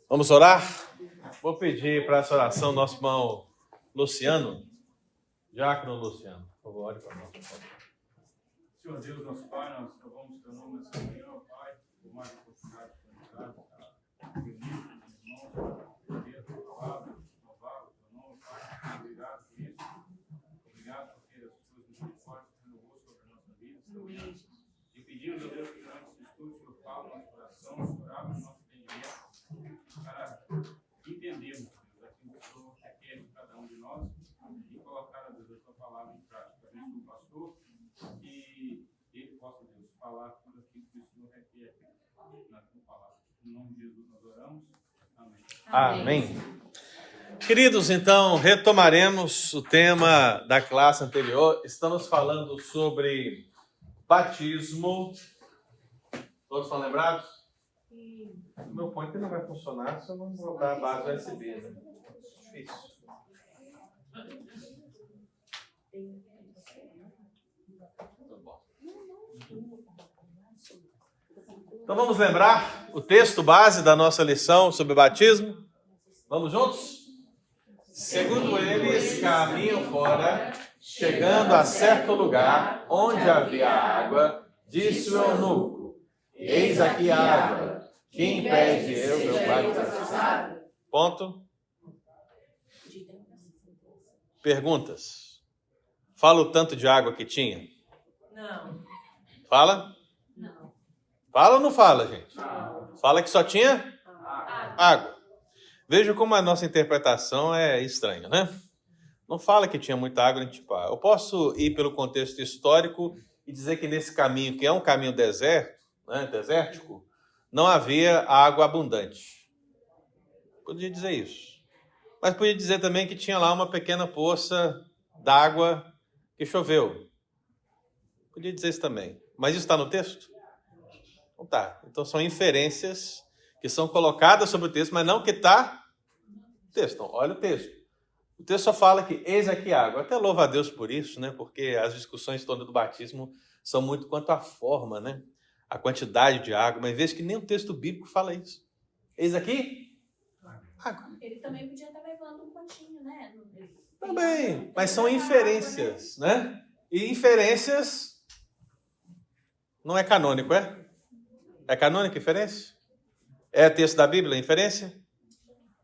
Vamos orar? Vou pedir para essa oração nosso irmão Luciano, diácono Luciano, por favor, ore para nós. Senhor Deus, nosso Pai, nós louvamos o teu nome nessa manhã, Pai, por mais oportunidade que nos dá, reunir os irmãos, para entender a tua palavra, louvar o teu nome, Pai. Obrigado por isso. Obrigado porque as tuas misericórdias renovou sobre a nossa vida. E pedimos, ó Deus, que durante esse estudo, o Senhor fala no nosso coração, o Senhor abre o nosso entendimento, para entendermos, Deus, aquilo que o Senhor requer de cada um de nós e colocar, Deus, a tua palavra em prática. Abençoa o pastor e ele possa, Deus, falar tudo aquilo que o Senhor requer na tua palavra. Em nome de Jesus nós oramos. Amém. Amém. Queridos, então, retomaremos o tema da classe anterior. Estamos falando sobre batismo. Todos estão lembrados? O meu ponto não vai funcionar se eu não botar a base USB, né? Difícil. Então vamos lembrar o texto base da nossa lição sobre batismo? Vamos juntos? Segundo eles caminham fora, chegando a certo lugar onde havia água, disse o eunuco: eis aqui a água, que impede eu meu batizar? Ponto. Perguntas. Fala o tanto de água que tinha? Não. Fala? Não. Fala ou não fala, gente? Fala que só tinha água. Veja como a nossa interpretação é estranha, né? Não fala que tinha muita água, nem tipo, eu posso ir pelo contexto histórico e dizer que nesse caminho, que é um caminho deserto, né, desértico, não havia água abundante. Podia dizer isso. Mas podia dizer também que tinha lá uma pequena poça d'água que choveu. Podia dizer isso também. Mas isso está no texto? Não está. Então são inferências que são colocadas sobre o texto, mas não que está no texto. Então, olha o texto. O texto só fala que eis aqui a água. Até louva a Deus por isso, né? Porque as discussões todas do batismo são muito quanto à forma, né? A quantidade de água, mas veja que nem o texto bíblico fala isso. Eis aqui água. Ele também podia estar levando um potinho, né? Também, mas são inferências, né? E inferências não é canônico, é? É canônica inferência? É texto da Bíblia inferência?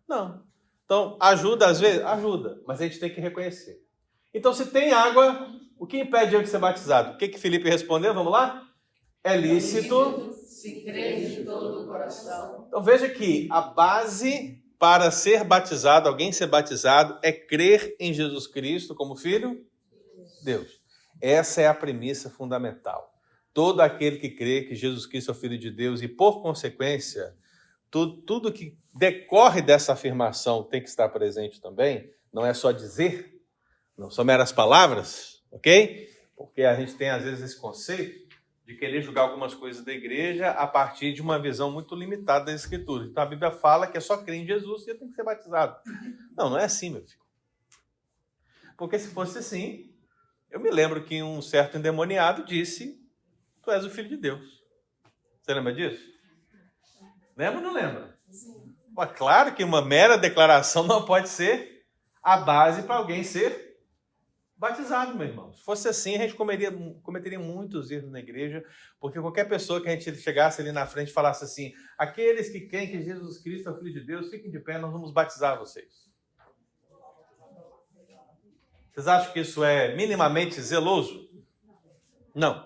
Não. Então, ajuda às vezes? Ajuda, mas a gente tem que reconhecer. Então, se tem água, o que impede eu de ser batizado? O que Filipe respondeu? Vamos lá? É lícito. Se crê de todo o coração. Então, veja que a base para ser batizado, alguém ser batizado, é crer em Jesus Cristo como Filho de Deus. Essa é a premissa fundamental. Todo aquele que crê que Jesus Cristo é o Filho de Deus e, por consequência, tudo que decorre dessa afirmação tem que estar presente também. Não é só dizer, não são meras palavras, ok? Porque a gente tem, às vezes, esse conceito de querer julgar algumas coisas da igreja a partir de uma visão muito limitada das Escrituras. Então, a Bíblia fala que é só crer em Jesus e tem que ser batizado. Não, não é assim, meu filho. Porque se fosse assim, eu me lembro que um certo endemoniado disse: tu és o Filho de Deus. Você lembra disso? Lembra ou não lembra? Mas claro que uma mera declaração não pode ser a base para alguém ser batizado, meu irmão. Se fosse assim, a gente cometeria muitos erros na igreja, porque qualquer pessoa que a gente chegasse ali na frente e falasse assim: aqueles que creem que Jesus Cristo é o Filho de Deus, fiquem de pé, nós vamos batizar vocês. Vocês acham que isso é minimamente zeloso? Não.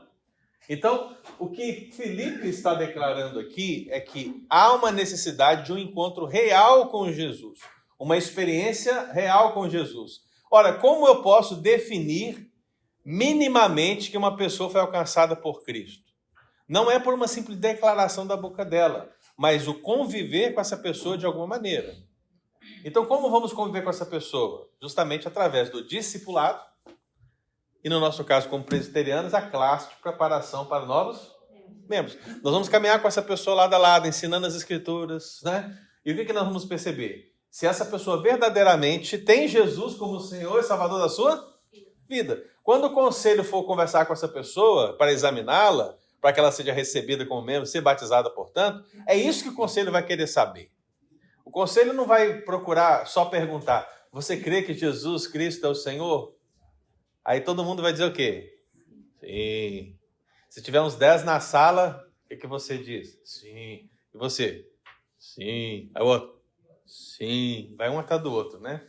Então, o que Filipe está declarando aqui é que há uma necessidade de um encontro real com Jesus, uma experiência real com Jesus. Ora, como eu posso definir minimamente que uma pessoa foi alcançada por Cristo? Não é por uma simples declaração da boca dela, mas o conviver com essa pessoa de alguma maneira. Então, como vamos conviver com essa pessoa? Justamente através do discipulado e, no nosso caso, como presbiterianos, a classe de preparação para novos membros. Nós vamos caminhar com essa pessoa lado a lado, ensinando as Escrituras, né? E o que nós vamos perceber? Se essa pessoa verdadeiramente tem Jesus como Senhor e Salvador da sua vida. Quando o conselho for conversar com essa pessoa para examiná-la, para que ela seja recebida como membro, ser batizada, portanto? É isso que o conselho vai querer saber. O conselho não vai procurar só perguntar: você crê que Jesus Cristo é o Senhor? Aí todo mundo vai dizer o quê? Sim. Se tiver uns 10 na sala, o que você diz? Sim. E você? Sim. Aí o outro? Sim. Vai um atrás do outro, né?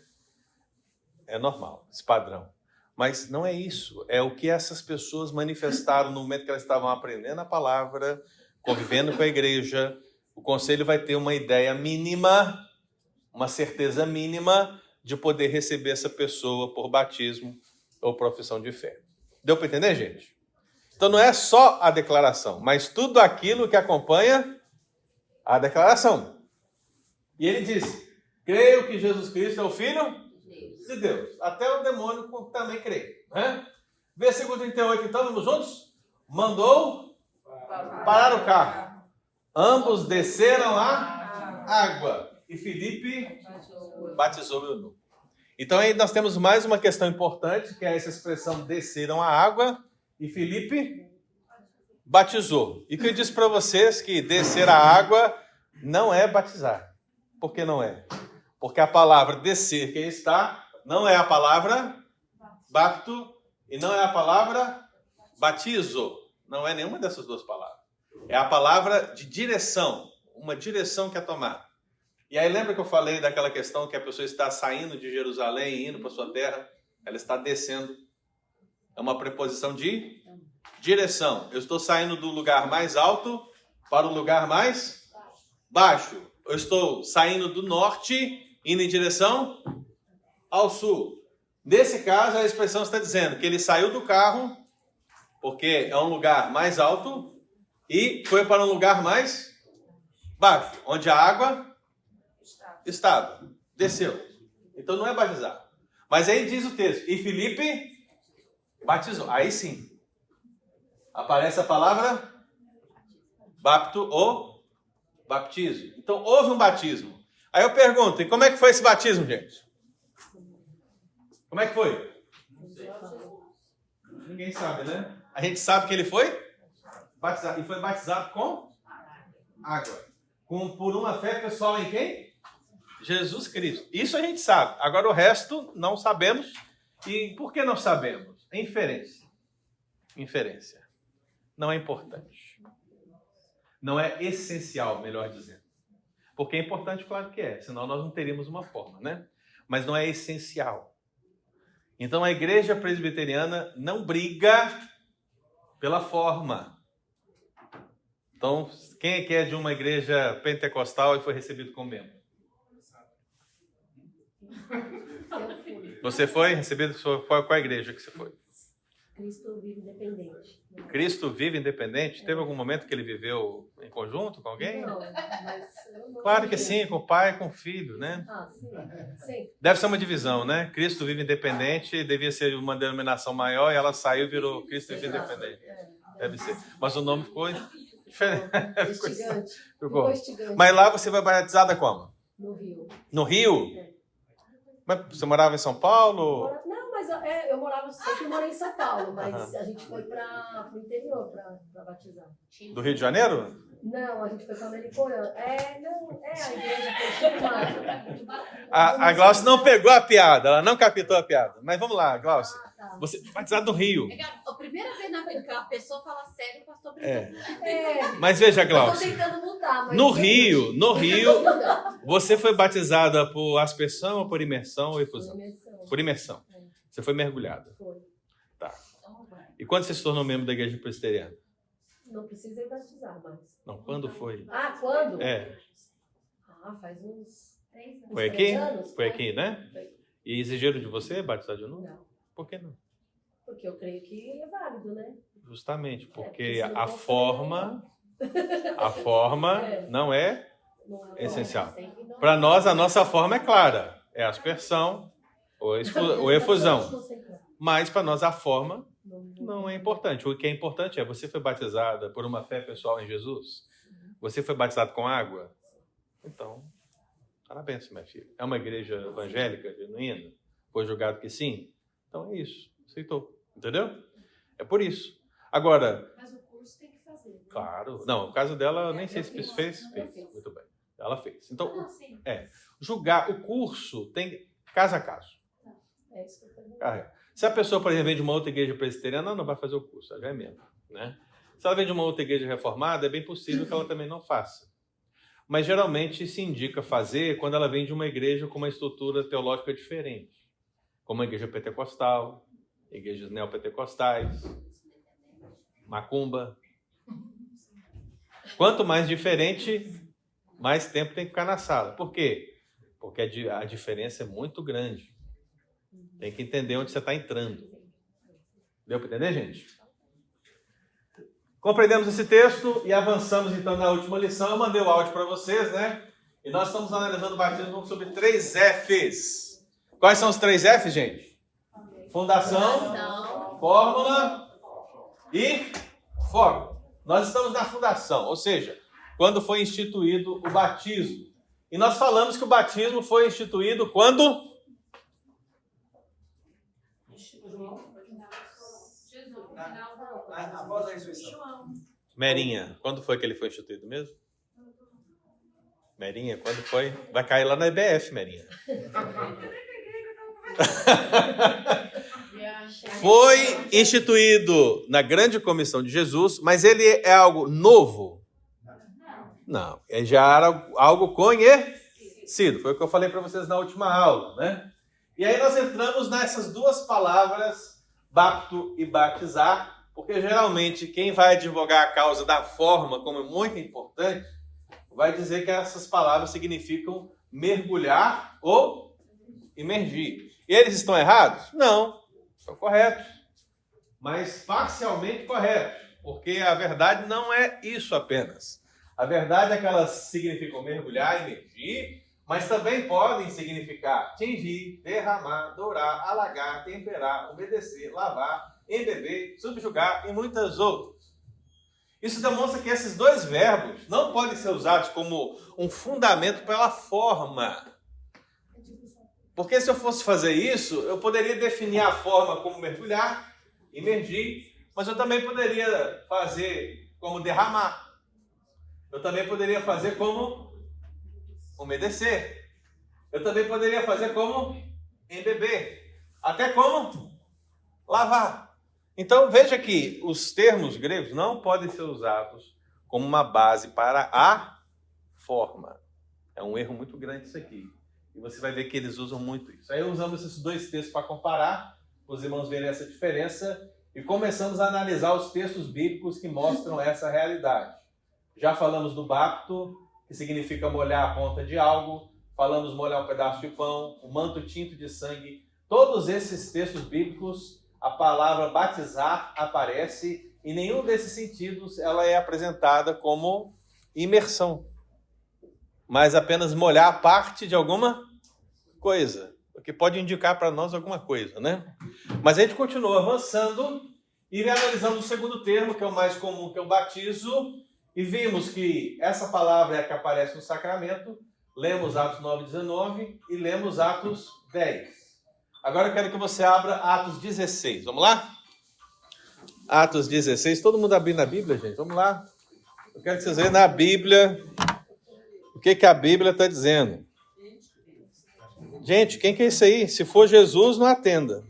É normal, esse padrão. Mas não é isso. É o que essas pessoas manifestaram no momento que elas estavam aprendendo a palavra, convivendo com a igreja. O conselho vai ter uma ideia mínima, uma certeza mínima de poder receber essa pessoa por batismo ou profissão de fé. Deu para entender, gente? Então não é só a declaração, mas tudo aquilo que acompanha a declaração. E ele diz: creio que Jesus Cristo é o Filho de Deus. Até o demônio também crê. Né? Versículo 38, então, vamos juntos? Mandou parar o carro. Ambos desceram a água. E Filipe batizou o eunuco. Então aí nós temos mais uma questão importante, que é essa expressão desceram a água. E Filipe batizou. E que eu disse para vocês que descer a água não é batizar. Por que não é? Porque a palavra descer, que aí está, não é a palavra bapto e não é a palavra batizo. Não é nenhuma dessas duas palavras. É a palavra de direção, uma direção que é tomar. E aí lembra que eu falei daquela questão que a pessoa está saindo de Jerusalém e indo para sua terra? Ela está descendo. É uma preposição de direção. Eu estou saindo do lugar mais alto para o lugar mais baixo. Eu estou saindo do norte, indo em direção ao sul. Nesse caso, a expressão está dizendo que ele saiu do carro, porque é um lugar mais alto, e foi para um lugar mais baixo, onde a água estava. Desceu. Então não é batizar. Mas aí diz o texto: e Filipe batizou. Aí sim. Aparece a palavra bapto ou baptizo. Então houve um batismo. Aí eu pergunto: e como é que foi esse batismo, gente? Como é que foi? Ninguém sabe, né? A gente sabe que ele foi batizado. E foi batizado com água. Por uma fé pessoal em quem? Jesus Cristo. Isso a gente sabe. Agora o resto não sabemos. E por que não sabemos? Inferência. Inferência. Não é importante. Não é essencial, melhor dizendo. Porque é importante, claro que é. Senão nós não teríamos uma forma, né? Mas não é essencial. Então a igreja presbiteriana não briga pela forma. Então, quem é que é de uma igreja pentecostal e foi recebido como membro? Você foi recebido? Qual a igreja que você foi? Cristo Vive Independente. Cristo Vive Independente? Teve algum momento que ele viveu em conjunto com alguém? Não, mas eu não Claro que sei. sim, com o pai e com o filho, né? Ah, sim. Sim. Deve ser uma divisão, né? Cristo Vive Independente devia ser uma denominação maior e ela saiu e virou Cristo Vive Independente. Deve ser. Mas o nome ficou diferente. Instigante. Ficou. Instigante. Mas lá você vai batizada como? No Rio. No Rio? É. Mas você morava em São Paulo? Não, mas eu sempre morei em São Paulo, mas a gente foi para o interior para batizar. Do Rio de Janeiro? Não, a gente foi para Americana. A igreja foi chamada. A Glaucia não pegou a piada, ela não captou a piada. Mas vamos lá, Glaucia. Tá. Você batizado no Rio. A primeira vez na vida que a pessoa fala sério, o pastor É. Mas Mas veja, eu tô Glaucia. tentando mudar. Mas No Rio, você foi batizada por aspersão ou por imersão ou efusão? Por imersão. Você foi mergulhada. Foi. Tá. E quando você se tornou membro da igreja presbiteriana? Não precisa batizar mais. Não, quando foi? Ah, quando? É. Ah, faz uns 3 anos. Foi Uns aqui? 3 anos, Foi aqui, né? Foi. E exigiram de você batizar de novo? Não, Por que não? porque eu creio que é válido, né? Justamente, porque porque se não a for, forma É. não é Não essencial. tem que não- Para nós, a nossa forma é clara. É aspersão ou efusão. Mas para nós a forma não é importante. O que é importante é: você foi batizada por uma fé pessoal em Jesus? Você foi batizado com água? Então, parabéns, minha filha. É uma igreja evangélica, genuína? Foi julgado que sim? Então é isso. Aceitou. Entendeu? É por isso. Agora, Mas o curso tem que fazer. fazer. Claro. Não, o caso dela, eu nem sei se fez. Muito bem. Ela fez. Então, julgar o curso tem caso a caso. É isso que eu pergunto. Se a pessoa, por exemplo, vem de uma outra igreja presbiteriana, não vai fazer o curso, ela já é membro, né? Se ela vem de uma outra igreja reformada, é bem possível que ela também não faça. Mas geralmente se indica fazer quando ela vem de uma igreja com uma estrutura teológica diferente, como a igreja pentecostal, igrejas neopentecostais, macumba. Quanto mais diferente, mais tempo tem que ficar na sala. Por quê? Porque a diferença é muito grande. Tem que entender onde você está entrando. Deu para entender, gente? Compreendemos esse texto e avançamos então na última lição. Eu mandei o áudio para vocês, né? E nós estamos analisando o batismo sobre 3 Fs. Quais são os 3 Fs, gente? Fundação, fórmula e forma. Nós estamos na fundação, ou seja, quando foi instituído o batismo. E nós falamos que o batismo foi instituído quando? Após a ressurreição. Merinha, quando foi que ele foi instituído mesmo? Merinha, quando foi? Vai cair lá na EBF, Merinha. Foi instituído na grande comissão de Jesus, mas ele é algo novo? Não, ele já era algo conhecido. Foi o que eu falei para vocês na última aula, né? E aí nós entramos nessas 2 palavras, bapto e batizar, porque geralmente quem vai advogar a causa da forma como muito importante, vai dizer que essas palavras significam mergulhar ou imergir. E eles estão errados? Não, estão corretos. Mas parcialmente corretos, porque a verdade não é isso apenas. A verdade é que elas significam mergulhar, imergir, mas também podem significar tingir, derramar, dourar, alagar, temperar, umedecer, lavar, embeber, subjugar e muitas outras. Isso demonstra que esses 2 verbos não podem ser usados como um fundamento pela forma. Porque se eu fosse fazer isso, eu poderia definir a forma como mergulhar, imergir, mas eu também poderia fazer como derramar. Eu também poderia fazer como umedecer. Eu também poderia fazer como embeber. Até como lavar. Então veja que os termos gregos não podem ser usados como uma base para a forma. É um erro muito grande isso aqui. E você vai ver que eles usam muito isso. Aí usamos esses 2 textos para comparar, os irmãos verem essa diferença, e começamos a analisar os textos bíblicos que mostram essa realidade. Já falamos do bapto, que significa molhar a ponta de algo, falamos molhar um pedaço de pão, o manto tinto de sangue. Todos esses textos bíblicos, a palavra batizar aparece, e nenhum desses sentidos ela é apresentada como imersão, mas apenas molhar a parte de alguma coisa, o que pode indicar para nós alguma coisa, né? Mas a gente continua avançando e analisando o segundo termo, que é o mais comum, que é o batizo, e vimos que essa palavra é a que aparece no sacramento. Lemos Atos 9:19 e lemos Atos 10. Agora eu quero que você abra Atos 16. Vamos lá? Atos 16. Todo mundo abrindo a Bíblia, gente? Vamos lá. Eu quero que vocês vejam na Bíblia o que a Bíblia está dizendo. Gente, quem que é isso aí? Se for Jesus, não atenda.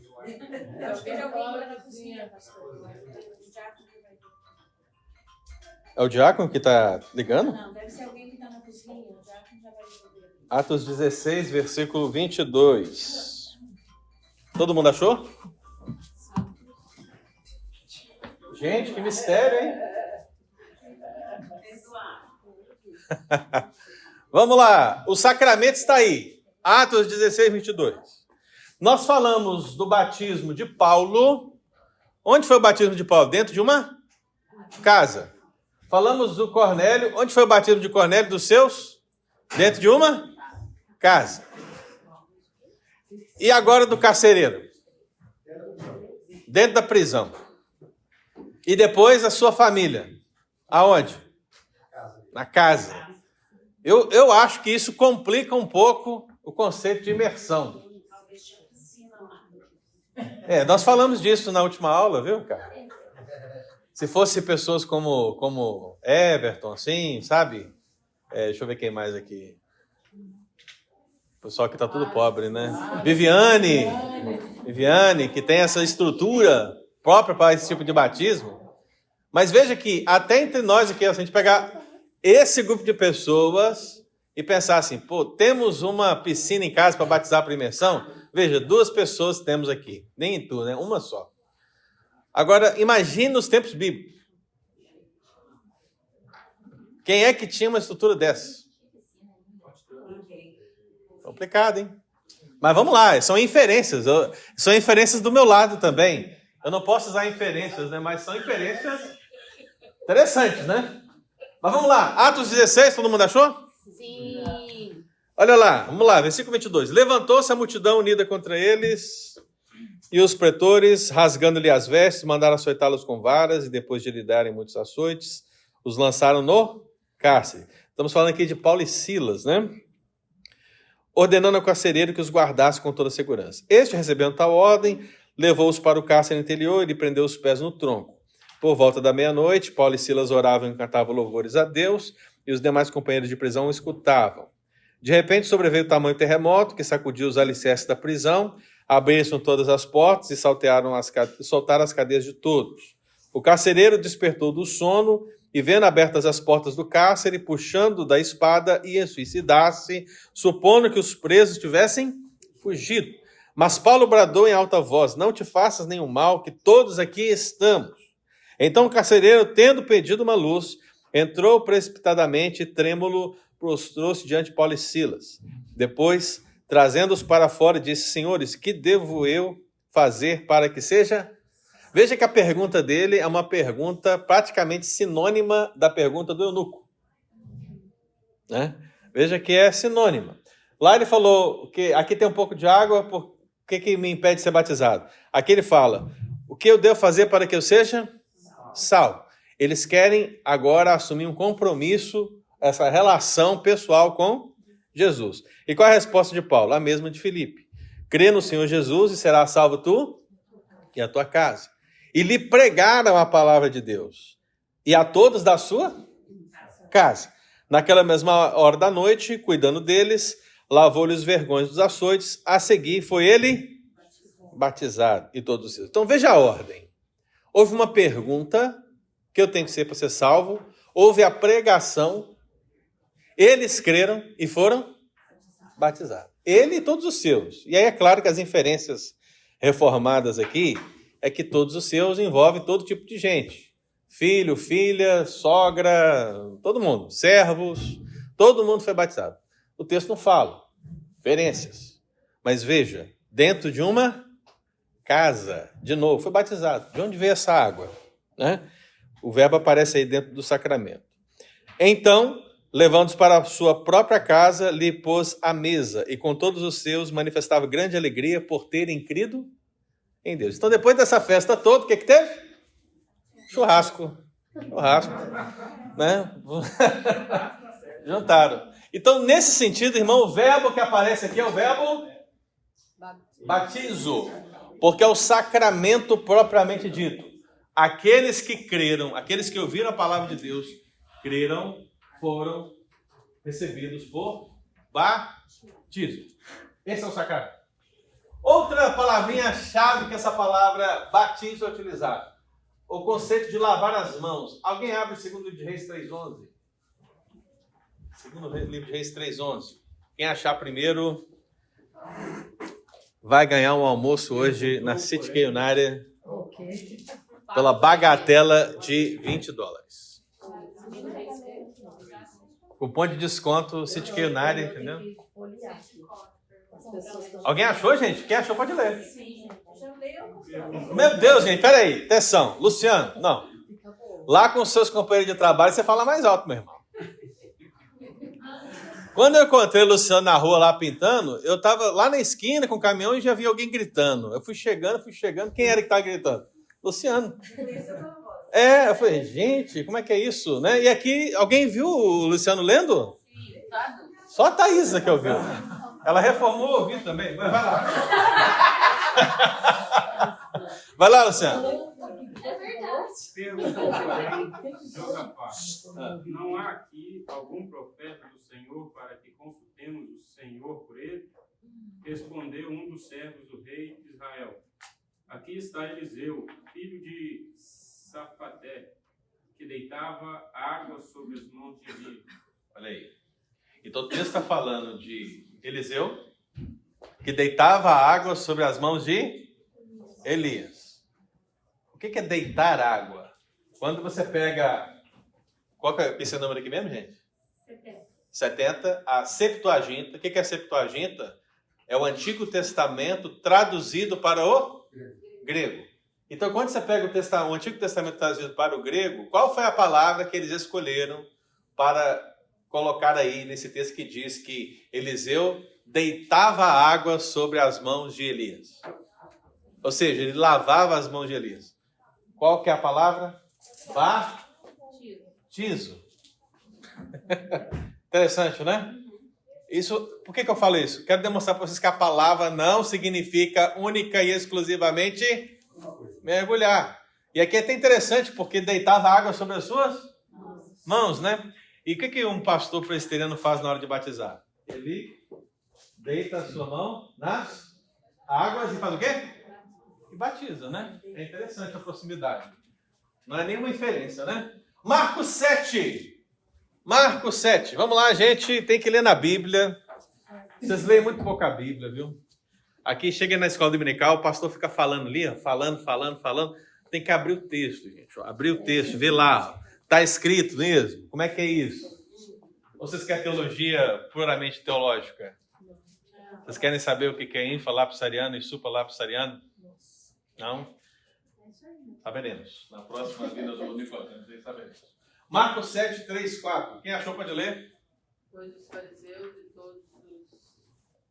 É o diácono que está ligando? Não, deve ser alguém que está na cozinha. O diácono já vai resolver. Atos 16, versículo 22. Todo mundo achou? Gente, que mistério, hein? Vamos lá. O sacramento está aí. Atos 16, 22. Nós falamos do batismo de Paulo. Onde foi o batismo de Paulo? Dentro de uma casa. Falamos do Cornélio. Onde foi o batismo de Cornélio dos seus? Dentro de uma casa. E agora do carcereiro? Dentro da prisão. E depois a sua família. Aonde? Na casa. Eu acho que isso complica um pouco o conceito de imersão. Nós falamos disso na última aula, viu, cara? Se fosse pessoas como Everton, assim, sabe? Deixa eu ver quem mais aqui. O pessoal que tá tudo pobre, né? Viviane, que tem essa estrutura própria para esse tipo de batismo. Mas veja que até entre nós aqui, se a gente pegar esse grupo de pessoas e pensar assim, pô, temos uma piscina em casa para batizar para imersão? Veja, 2 pessoas temos aqui, nem em tu, né? Uma só. Agora, imagine nos tempos bíblicos. Quem é que tinha uma estrutura dessa? Complicado, hein? Mas vamos lá, são inferências. São inferências do meu lado também. Eu não posso usar inferências, né? Mas são inferências interessantes, né? Mas vamos lá. Atos 16, todo mundo achou? Sim. Olha lá, vamos lá, versículo 22. Levantou-se a multidão unida contra eles, e os pretores, rasgando-lhe as vestes, mandaram açoitá-los com varas, e depois de lhe darem muitos açoites, os lançaram no cárcere. Estamos falando aqui de Paulo e Silas, né? Ordenando ao carcereiro que os guardasse com toda a segurança. Este, recebendo tal ordem, levou-os para o cárcere interior e lhe prendeu os pés no tronco. Por volta da meia-noite, Paulo e Silas oravam e cantavam louvores a Deus, e os demais companheiros de prisão o escutavam. De repente sobreveio tamanho terremoto que sacudiu os alicerces da prisão, abriram todas as portas e soltaram as cadeias de todos. O carcereiro despertou do sono e, vendo abertas as portas do cárcere, puxando da espada, ia suicidar-se, supondo que os presos tivessem fugido. Mas Paulo bradou em alta voz: não te faças nenhum mal, que todos aqui estamos. Então o carcereiro, tendo pedido uma luz, entrou precipitadamente e, trêmulo, prostrou-se diante de Paulo e Silas. Depois, trazendo-os para fora, disse: senhores, que devo eu fazer para que seja? Veja que a pergunta dele é uma pergunta praticamente sinônima da pergunta do eunuco. Né? Veja que é sinônima. Lá ele falou que aqui tem um pouco de água, por que me impede de ser batizado? Aqui ele fala: o que eu devo fazer para que eu seja salvo? Eles querem agora assumir um compromisso, essa relação pessoal com Jesus. E qual é a resposta de Paulo? A mesma de Filipe. Crê no Senhor Jesus e será salvo tu e a tua casa. E lhe pregaram a palavra de Deus. E a todos da sua casa. Naquela mesma hora da noite, cuidando deles, lavou-lhe os vergões dos açoites. A seguir foi ele batizado e todos os seus. Então veja a ordem. Houve uma pergunta, que eu tenho que ser para ser salvo. Houve a pregação. Eles creram e foram batizados. Ele e todos os seus. E aí é claro que as inferências reformadas aqui é que todos os seus envolvem todo tipo de gente. Filho, filha, sogra, todo mundo. Servos, todo mundo foi batizado. O texto não fala. Inferências. Mas veja, dentro de uma casa, de novo, foi batizado. De onde veio essa água? Né? O verbo aparece aí dentro do sacramento. Então, levando-os para a sua própria casa, lhe pôs à mesa, e com todos os seus manifestava grande alegria por terem crido em Deus. Então, depois dessa festa toda, o que teve? Churrasco. Né? Jantaram. Então, nesse sentido, irmão, o verbo que aparece aqui é o verbo batizo, porque é o sacramento propriamente dito. Aqueles que creram, aqueles que ouviram a palavra de Deus, creram, foram recebidos por batismo. Esse é o sacramento. Outra palavrinha-chave que essa palavra batismo é utilizada. O conceito de lavar as mãos. Alguém abre o 2 livro de Reis 3:11. 2 livro de Reis 3:11. Quem achar primeiro vai ganhar um almoço hoje na City Culinária pela bagatela de $20. Cupom de desconto City Culinária, entendeu? Alguém achou, gente? Quem achou pode ler. Meu Deus, gente, peraí, atenção. Luciano, não. Lá com os seus companheiros de trabalho, você fala mais alto, meu irmão. Quando eu encontrei o Luciano na rua lá pintando, eu tava lá na esquina com o caminhão e já vi alguém gritando. Eu fui chegando. Quem era que estava gritando? Luciano. Eu falei, gente, como é que é isso? Né? E aqui, alguém viu o Luciano lendo? Só a Thaisa que ouviu. Ela reformou o ouvido também. Vai lá. Vai lá, Luciano. É verdade. Perguntou, porém, Josafá: não há aqui algum profeta do Senhor para que consultemos o Senhor por ele? Respondeu um dos servos do rei de Israel: aqui está Eliseu, filho de Safaté, que deitava água sobre as mãos de Elias. Olha aí. Então o texto está falando de Eliseu, que deitava água sobre as mãos de Elias. O que é deitar água? Quando você pega... Qual que é esse número aqui mesmo, gente? 70. A Septuaginta. O que é a Septuaginta? É o Antigo Testamento traduzido para o grego. Então, quando você pega o Antigo Testamento traduzido para o grego, qual foi a palavra que eles escolheram para colocar aí nesse texto que diz que Eliseu deitava água sobre as mãos de Elias? Ou seja, ele lavava as mãos de Elias. Qual que é a palavra? Batizo. Interessante, né? Isso, por que eu falo isso? Quero demonstrar para vocês que a palavra não significa única e exclusivamente mergulhar. E aqui é até interessante, porque deitava água sobre as suas mãos, né? E o que um pastor presbiteriano faz na hora de batizar? Ele deita a sua mão nas águas e faz o quê? E batiza, né? É interessante a proximidade. Não é nenhuma inferência, né? Marcos 7. Marcos 7. Vamos lá, gente. Tem que ler na Bíblia. Vocês leem muito pouco a Bíblia, viu? Aqui, chega na escola dominical, o pastor fica falando ali, ó, falando. Tem que abrir o texto, gente. Ó, abrir o texto, ver lá. Está escrito mesmo? Como é que é isso? Ou vocês querem teologia puramente teológica? Vocês querem saber o que é infralapsariano e supralapsariano? Não? Saberemos. Na próxima vida do Nicodemo, saberemos. Marcos 7, 3, 4. Quem achou pode ler? Pois os fariseus e todos os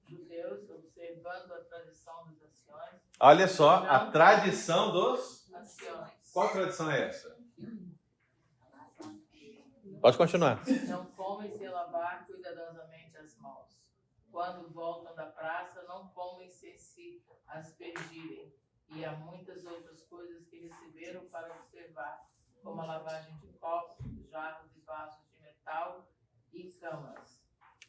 judeus, observando a tradição dos anciões... Olha só, a tradição dos... anciões. Qual tradição é essa? Pode continuar. Não comem sem lavar cuidadosamente as mãos. Quando voltam da praça, não comem sem se aspergirem. E há muitas outras coisas que receberam para observar, como a lavagem de copos, jarros e vasos de metal e câmaras.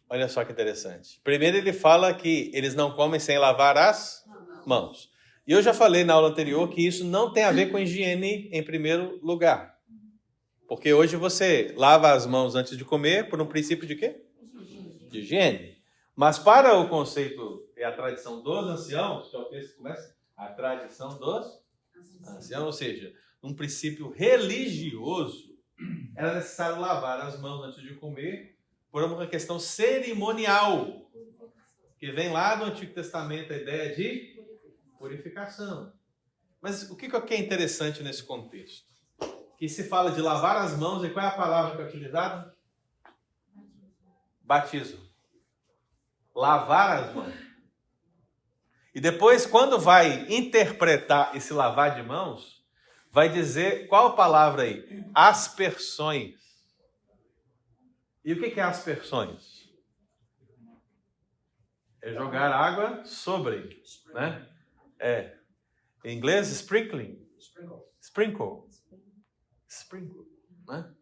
Olha só que interessante. Primeiro ele fala que eles não comem sem lavar as mãos. E eu já falei na aula anterior que isso não tem a ver com higiene em primeiro lugar. Porque hoje você lava as mãos antes de comer por um princípio de quê? De higiene. Mas para o conceito e a tradição dos anciãos, que é o texto que começa, a tradição dos anciãos, ou seja, um princípio religioso, era necessário lavar as mãos antes de comer por uma questão cerimonial, que vem lá do Antigo Testamento a ideia de purificação. Mas o que é interessante nesse contexto? Que se fala de lavar as mãos, e qual é a palavra que é utilizada? Batismo. Lavar as mãos. E depois, quando vai interpretar esse lavar de mãos, vai dizer, qual a palavra aí? Aspersões. E o que é aspersões? É jogar água sobre, né? Em inglês, sprinkling. Sprinkle, né?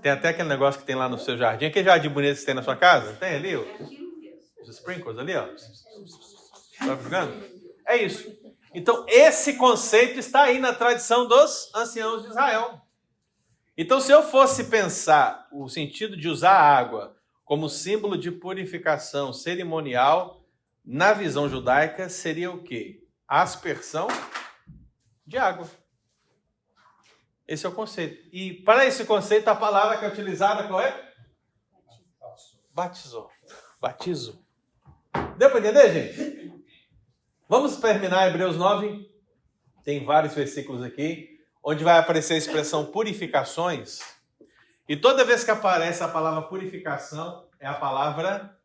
Tem até aquele negócio que tem lá no seu jardim. Que jardim bonito você tem na sua casa? Tem ali, ó. Os sprinkles ali, ó. Tá jogando? É isso. Então, esse conceito está aí na tradição dos anciãos de Israel. Então, se eu fosse pensar o sentido de usar a água como símbolo de purificação cerimonial, na visão judaica, seria o quê? Aspersão de água. Esse é o conceito. E para esse conceito, a palavra que é utilizada qual é? Batizou. Batizo. Deu para entender, gente? Vamos terminar Hebreus 9. Tem vários versículos aqui, onde vai aparecer a expressão purificações. E toda vez que aparece a palavra purificação, é a palavra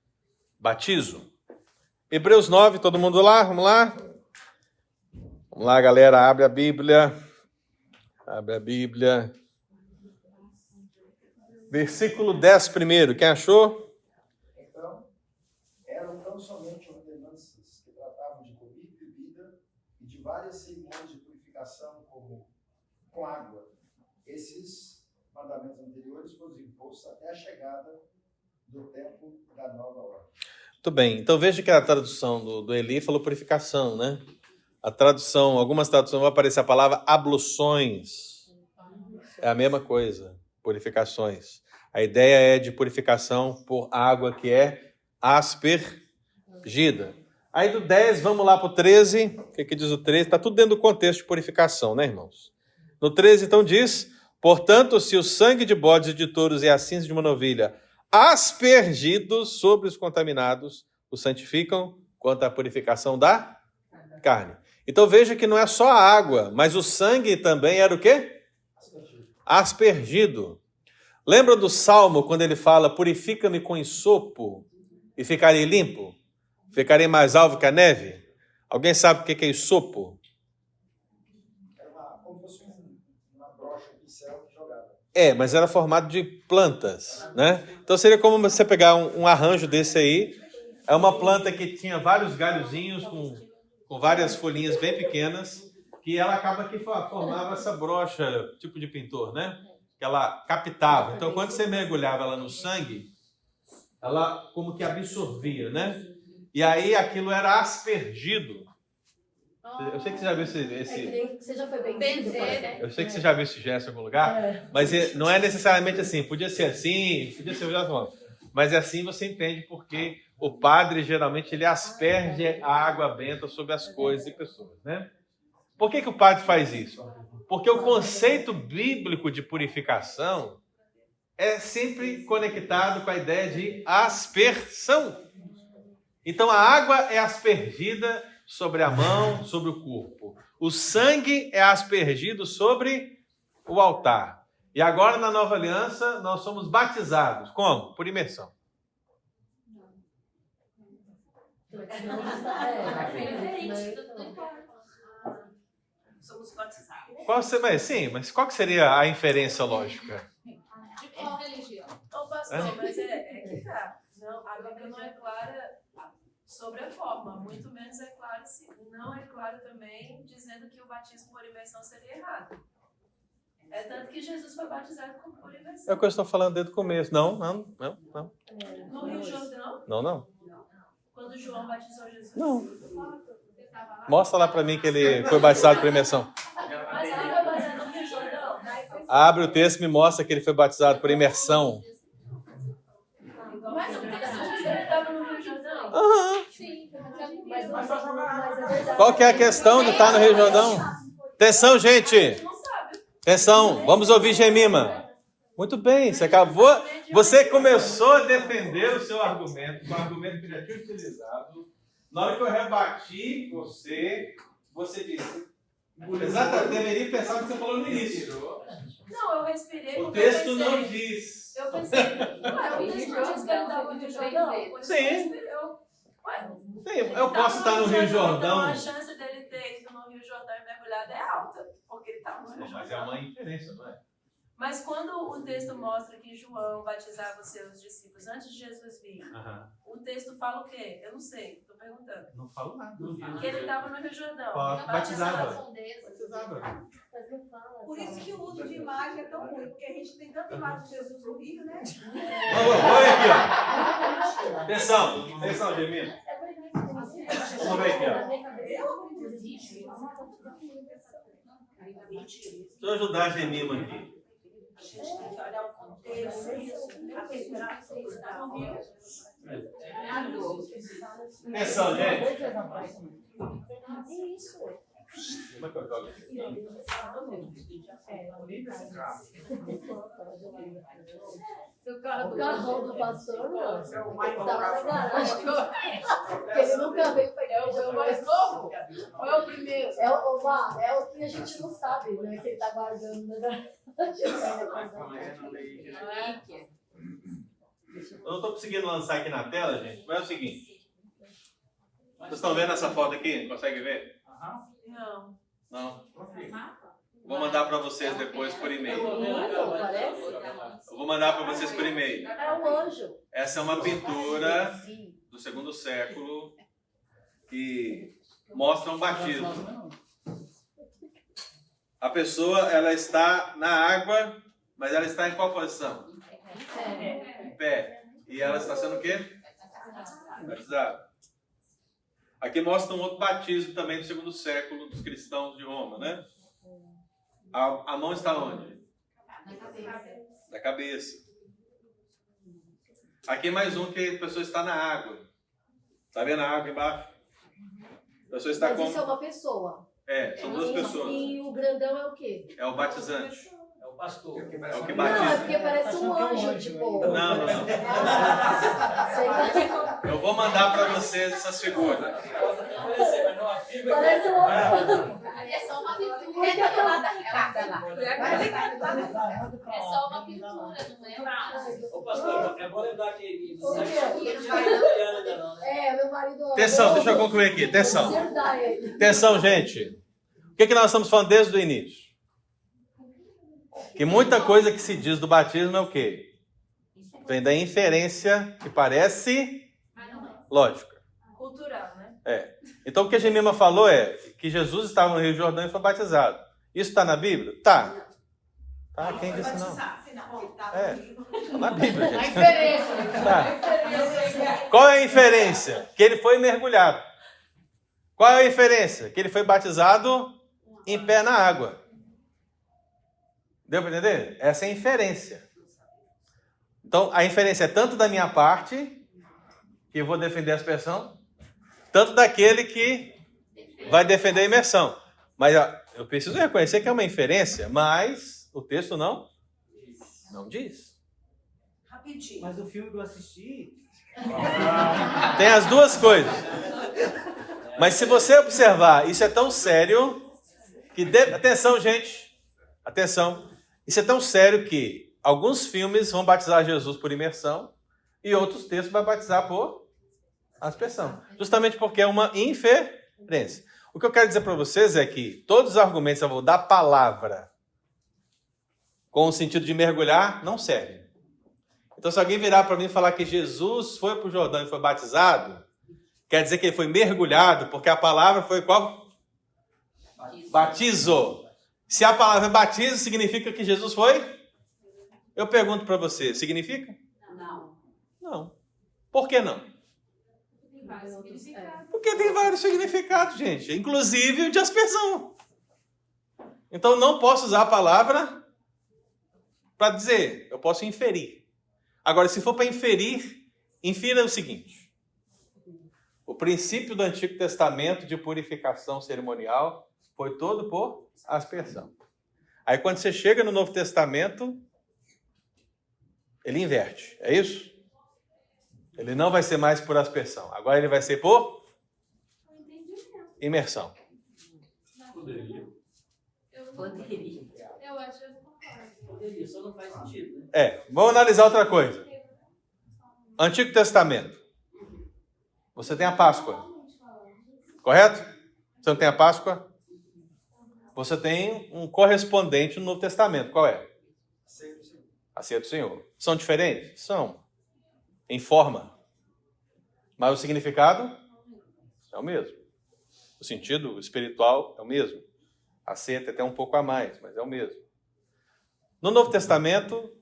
batizo. Hebreus 9, todo mundo lá? Vamos lá? Vamos lá, galera, abre a Bíblia. Abre a Bíblia. Versículo 10 primeiro. Quem achou? Então, eram tão somente ordenanças que tratavam de comida e bebida e de várias cerimônias de purificação, como com água. Esses mandamentos anteriores foram impostos até a chegada do tempo da nova ordem. Muito bem. Então veja que a tradução do Eli falou purificação, né? A tradução, algumas traduções vai aparecer a palavra abluções. É a mesma coisa, purificações. A ideia é de purificação por água que é aspergida. Aí do 10, vamos lá para o 13. O que diz o 13? Está tudo dentro do contexto de purificação, né, irmãos? No 13, então, diz: portanto, se o sangue de bodes e de touros e a cinza de uma novilha aspergidos sobre os contaminados os santificam quanto à purificação da carne. Então veja que não é só a água, mas o sangue também era o quê? Aspergido. Lembra do Salmo quando ele fala: purifica-me com ensopo e ficarei limpo? Ficarei mais alvo que a neve? Alguém sabe o que é ensopo? Era como se fosse uma brocha, um pincel que jogava. Mas era formado de plantas, né? Então seria como você pegar um arranjo desse aí. É uma planta que tinha vários galhozinhos com várias folhinhas bem pequenas, que ela acaba que formava essa brocha, tipo de pintor, né? Que ela captava. Então, quando você mergulhava ela no sangue, ela como que absorvia, né? E aí aquilo era aspergido. Eu sei que você já viu esse... Você já foi bem Eu sei que você já viu esse gesto em algum lugar, mas não é necessariamente assim. Podia ser assim, podia ser de outra forma. Mas assim você entende porque o padre geralmente ele asperge a água benta sobre as coisas e pessoas, né? Por que o padre faz isso? Porque o conceito bíblico de purificação é sempre conectado com a ideia de aspersão. Então a água é aspergida sobre a mão, sobre o corpo. O sangue é aspergido sobre o altar. E agora na nova aliança nós somos batizados. Como? Por imersão. Somos batizados. Mas qual que seria a inferência lógica? De qual religião? Ô, pastor, mas é que tá. Não, a Bíblia não é clara sobre a forma, muito menos é claro se não é claro também dizendo que o batismo por imersão seria errado. É tanto que Jesus foi batizado por imersão. É o que eu estou falando desde o começo. Não. No Rio Jordão, Não. quando João batizou Jesus. Não. Mostra lá para mim que ele foi batizado por imersão. Mas ele foi batizado no Rio Jordão. Abre o texto e me mostra que ele foi batizado por imersão. Mas o texto diz que ele estava no Rio Jordão. Sim. Qual que é a questão de estar no Rio Jordão? Atenção, gente. Não sabe. Atenção, vamos ouvir Gemima. Muito bem, você acabou. Você começou a defender o seu argumento, o argumento que já tinha utilizado. Na hora que eu rebati você disse. Exatamente, deveria pensar o que você falou no início. Não, eu respirei. O porque texto eu pensei, não diz. Eu pensei, ué, o texto não diz que ele estava no Rio Jordão? Por isso Sim. eu respirei. Ué, Sim, eu posso estar no Rio Então Jordão. a chance dele ter ido no Rio Jordão e mergulhado é alta, porque ele estava no Rio Mas é Jordão. uma inferência, não é? Mas quando o texto mostra que João batizava os seus discípulos antes de Jesus vir, o texto fala o quê? Eu não sei, estou perguntando. Não falo nada. Que ele estava no Rio Jordão. Batizava. Por isso que o uso de imagem é tão ruim, porque a gente tem tanta imagem de Jesus no Rio, né? Olha aqui, ó. Atenção, Gemima. Vamos ver aqui, ó. Deixa eu ajudar a Gemima aqui. Olha o contexto, a questão. Atenção, gente. Isso. Como é que eu jogo aqui? O carro do pastor, não. Estava na garagem. Porque ele nunca veio pegar. É o mais novo? Ou é o primeiro? É o que a gente não sabe, né? Que ele está guardando na garagem. Eu não estou conseguindo lançar aqui na tela, gente, mas é o seguinte. Vocês estão vendo essa foto aqui? Consegue ver? Não. Não? Vou mandar para vocês depois por e-mail. Eu vou mandar para vocês por e-mail. É um anjo. Essa é uma pintura do 2º século que mostra um batismo. A pessoa, ela está na água, mas ela está em qual posição? Em pé. E ela está sendo o quê? Batizada. Aqui mostra um outro batismo também do segundo século dos cristãos de Roma, né? A mão está onde? Na cabeça. Aqui mais um que a pessoa está na água. Está vendo a água embaixo? A pessoa está Mas com... isso é uma pessoa. São duas pessoas. E o grandão é o quê? É o batizante. É o pastor. É o que Não, é batiza. porque parece um anjo, tipo... Não. Sei lá. Eu vou mandar para vocês essas figuras. Parece um anjo. É só uma pintura. Porque eu tô- É só uma pintura, não é braço. Ô, pastor, é bom lembrar que ele não Ô, é meu. ainda não, né? Meu marido... Atenção, deixa eu concluir aqui. Atenção. Acertar ele. Atenção, gente. O que nós estamos falando desde o início? Que muita coisa que se diz do batismo é o quê? Vem da inferência que parece lógica. Cultural, né? Então o que a Gemima falou é que Jesus estava no Rio Jordão e foi batizado. Isso está na Bíblia? Tá. Tá, quem disse não? Tá na Bíblia, A gente. inferência. Tá. Qual é a inferência? Que ele foi mergulhado. Qual é a inferência? Que ele foi batizado em pé na água. Deu para entender? Essa é a inferência. Então, a inferência é tanto da minha parte, que eu vou defender a aspersão, tanto daquele que vai defender a imersão. Mas eu preciso reconhecer que é uma inferência, mas o texto não diz. Rapidinho. Mas o filme que eu assisti... Tem as duas coisas. Mas se você observar, isso é tão sério que... Atenção, gente. Atenção. Isso é tão sério que alguns filmes vão batizar Jesus por imersão e outros textos vão batizar por aspersão. Justamente porque é uma inferência. O que eu quero dizer para vocês é que todos os argumentos a favor da palavra com o sentido de mergulhar não servem. Então, se alguém virar para mim e falar que Jesus foi para o Jordão e foi batizado, quer dizer que ele foi mergulhado, porque a palavra foi qual? Batizo. Se a palavra batizo, significa que Jesus foi? Eu pergunto para você, significa? Não. Não. Por que não? Porque tem vários significados, gente. Inclusive o de aspersão. Então, não posso usar a palavra para dizer. Eu posso inferir. Agora, se for para inferir, infira o seguinte. O princípio do Antigo Testamento de purificação cerimonial foi todo por aspersão. Aí, quando você chega no Novo Testamento, ele inverte. É isso? Ele não vai ser mais por aspersão. Agora ele vai ser por imersão. Poderia. Eu acho que eu concordo. Poderia, só não faz sentido, né? Vamos analisar outra coisa. Antigo Testamento. Você tem a Páscoa. Correto? Você não tem a Páscoa? Você tem um correspondente no Novo Testamento. Qual é? A ceia do Senhor. São diferentes? São. Em forma. Mas o significado é o mesmo. O sentido espiritual é o mesmo. A ceia tem até um pouco a mais, mas é o mesmo. No Novo Testamento,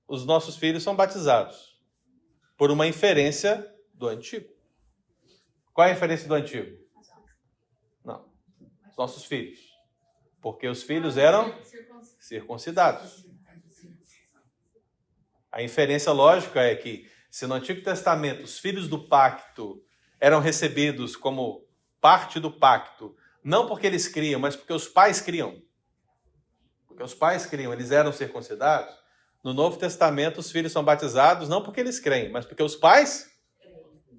os nossos filhos são batizados por uma inferência do Antigo. Qual é a inferência do Antigo? Não. Os nossos filhos. Porque os filhos eram circuncidados. A inferência lógica é que, se no Antigo Testamento os filhos do pacto eram recebidos como parte do pacto, não porque eles criam, mas porque os pais criam. Porque os pais criam, eles eram circuncidados. No Novo Testamento os filhos são batizados não porque eles creem, mas porque os pais